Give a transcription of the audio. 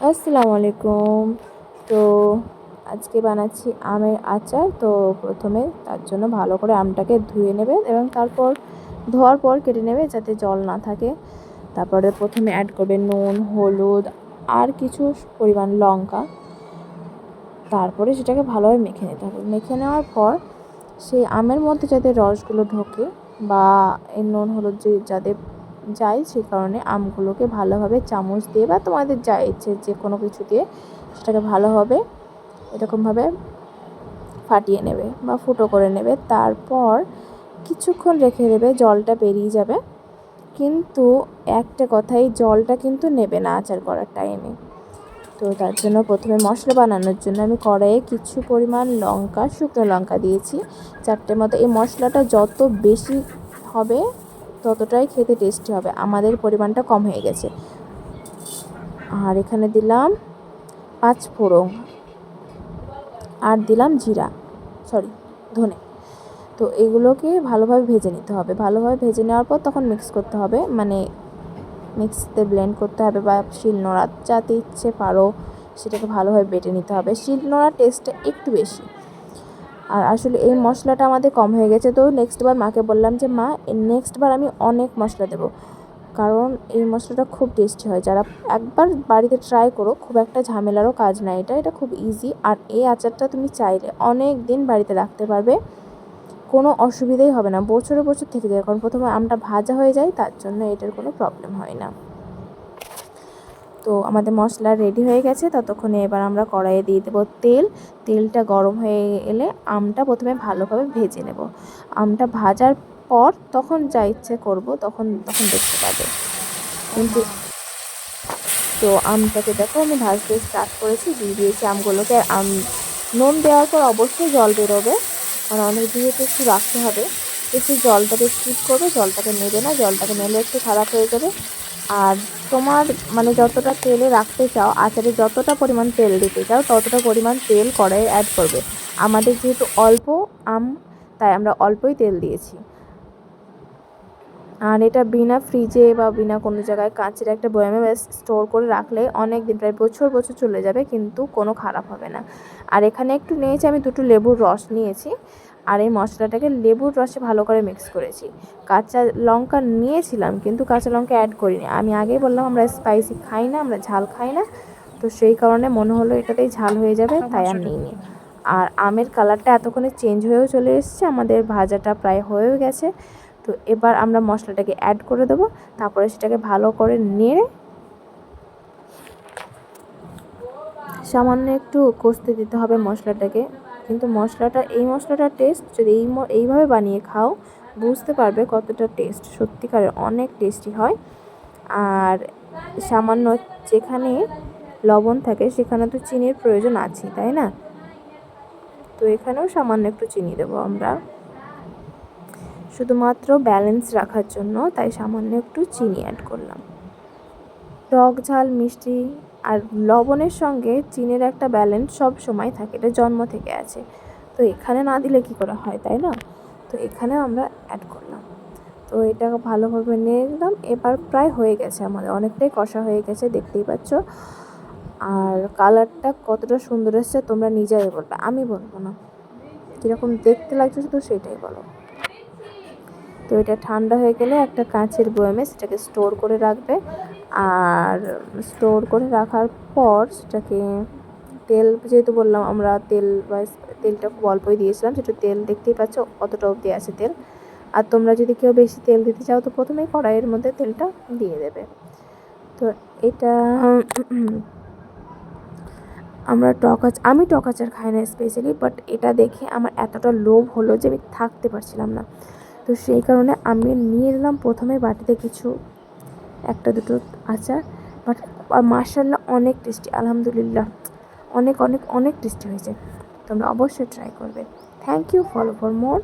আসসালামু আলাইকুম। তো আজকে বানাচ্ছি আমের আচার। তো প্রথমে তার জন্য ভালো করে আমটাকে ধুয়ে নেবে এবং তারপর ধোয়ার পর কেটে নেবে যাতে জল না থাকে। তারপরে প্রথমে অ্যাড করবে নুন, হলুদ আর কিছু পরিমাণ লঙ্কা। তারপরে সেটাকে ভালোভাবে মেখে নিতে হবে। মেখে নেওয়ার পর সেই আমের মধ্যে যাতে রসগুলো ঢোকে বা এই নুন হলুদ যাতে যায়, সেই কারণে আমগুলোকে ভালোভাবে চামচ দিয়ে বা তোমাদের যা ইচ্ছে যে কোনো কিছু দিয়ে সেটাকে ভালোভাবে এরকমভাবে ফাটিয়ে নেবে বা ফুটো করে নেবে। তারপর কিছুক্ষণ রেখে দেবে, জলটা বেরিয়ে যাবে। কিন্তু একটা কথাই, জলটা কিন্তু নেবে না আচার করার টাইমে। তো তার জন্য প্রথমে মশলা বানানোর জন্য আমি কড়াইয়ে কিছু পরিমাণ লঙ্কা, শুকনো লঙ্কা দিয়েছি 4টে মতো। এই মশলাটা যত বেশি হবে ততটাই খেতে টেস্টি হবে। আমাদের পরিমাণটা কম হয়ে গেছে। আর এখানে দিলাম 5 ফোড়ন আর দিলাম ধনে। তো এগুলোকে ভালোভাবে ভেজে নিতে হবে। ভালোভাবে ভেজে নেওয়ার পর তখন মিক্স করতে হবে, মানে মিক্সিতে ব্লেন্ড করতে হবে বা শিলনোড়া, যাতে ইচ্ছে পারো সেটাকে ভালোভাবে বেটে নিতে হবে। শিলনোড়ার টেস্টটা একটু বেশি। আর আসলে এই মশলাটা আমাদের কম হয়ে গেছে, তো নেক্সটবার মাকে বললাম যে মা নেক্সটবার আমি অনেক মশলা দেবো, কারণ এই মশলাটা খুব টেস্টি হয়। যারা একবার বাড়িতে ট্রাই করো, খুব একটা ঝামেলারও কাজ না, এটা খুব ইজি। আর এই আচারটা তুমি চাইলে অনেক দিন বাড়িতে রাখতে পারবে, কোনো অসুবিধাই হবে না, বছরে বছর থেকে যায়। কারণ প্রথমে আমটা ভাজা হয়ে যায়, তার জন্য এটার কোনো প্রবলেম হয় না। তো আমাদের মশলা রেডি হয়ে গেছে। ততক্ষণে এবার আমরা কড়াইয়ে দিয়ে দেবো তেল। তেলটা গরম হয়ে এলে আমটা প্রথমে ভালোভাবে ভেজে নেব। আমটা ভাজার পর তখন যা ইচ্ছে করবো তখন দেখতে পাবে। কিন্তু তো আমটাকে দেখো আমি ভাজতে স্টার্ট করেছি, দিয়ে দিয়েছি আমগুলোকে। নুন দেওয়ার পর অবশ্যই জল বেরোবে, মানে অনেক দিয়ে তো একটু রাখতে হবে। তো সেই জলটাকে স্কিপ করবে, জলটাকে নেবে না, জলটাকে নিলে একটু খারাপ হয়ে যাবে। আর তোমার মানে যতটা তেলে রাখতে চাও, আচারে যতটা পরিমাণ তেল দিতে চাও ততটা পরিমাণ তেল কড়াইয়ে অ্যাড করবে। আমাদের যেহেতু অল্প আম, তাই আমরা অল্পই তেল দিয়েছি। আর এটা বিনা ফ্রিজে বা বিনা কোনো জায়গায় কাঁচের একটা বয়ামে স্টোর করে রাখলে অনেক দিন, প্রায় বছর বছর চলে যাবে, কিন্তু কোনো খারাপ হবে না। আর এখানে একটু নিয়েছি আমি 2টো লেবুর রস নিয়েছি, আর এই মশলাটাকে লেবুর রসে ভালো করে মিক্স করেছি। কাঁচা লঙ্কা নিয়েছিলাম কিন্তু কাঁচা লঙ্কা অ্যাড করিনি। আমি আগেই বললাম আমরা স্পাইসি খাই না, আমরা ঝাল খাই না, তো সেই কারণে মনে হলো এটাতেই ঝাল হয়ে যাবে, তাই আর নিইনি। আর আমের কালারটা এতক্ষণে চেঞ্জ হয়েও চলে এসেছে, আমাদের ভাজাটা প্রায় হয়েও গেছে। তো এবার আমরা মশলাটাকে অ্যাড করে দেবো। তারপরে সেটাকে ভালো করে নেড়ে সামান্য একটু কষতে দিতে হবে মশলাটাকে। কিন্তু এই মশলাটার টেস্ট যদি এইভাবে বানিয়ে খাও, বুঝতে পারবে কতটা টেস্ট, সত্যিকারের অনেক টেস্টি হয়। আর সামান্য যেখানে লবণ থাকে সেখানে তো চিনির প্রয়োজন আছে, তাই না? তো এখানেও সামান্য একটু চিনি দেবো আমরা, শুধুমাত্র ব্যালেন্স রাখার জন্য, তাই সামান্য একটু চিনি অ্যাড করলাম। টক ঝাল মিষ্টি আর লবণের সঙ্গে চিনির একটা ব্যালেন্স সব সময় থাকে, এটা জন্ম থেকে আছে। তো এখানে না দিলে কি করে হয়, তাই না? তো এখানে আমরা অ্যাড করলাম। তো এটাকে ভালোভাবে নিয়ে নিলাম। এবার প্রায় হয়ে গেছে, আমাদের অনেকটাই কষা হয়ে গেছে, দেখতেই পাচ্ছ। আর কালারটা কতটা সুন্দর এসছে তোমরা নিজেরাই বলবে, আমি বলবো না। কীরকম দেখতে লাগছে শুধু সেটাই বলো। তো এটা ঠান্ডা হয়ে গেলে একটা কাঁচের বয়ামে সেটাকে স্টোর করে রাখবে। আর স্টোর করে রাখার পর সেটাকে তেল, যেহেতু বললাম আমরা তেলটা খুব অল্পই দিয়েছিলাম, সেটা তেল দেখতেই পাচ্ছ কতটা অবধি আছে তেল। আর তোমরা যদি কেউ বেশি তেল দিতে চাও তো প্রথমেই কড়াইয়ের মধ্যে তেলটা দিয়ে দেবে। তো এটা আমি টক আচার খাই না স্পেশালি, বাট এটা দেখে আমার এতটা লোভ হলো যে আমি থাকতে পারছিলাম না। তো সেই কারণে আমি নিয়ে এলাম প্রথমে বাটিতে কিছু, 1-2টো আচার। বাট মাশাআল্লাহ অনেক টেস্টি, আলহামদুলিল্লাহ অনেক অনেক অনেক টেস্টি হয়েছে। তোমরা অবশ্যই ট্রাই করবে। Thank you, follow for more.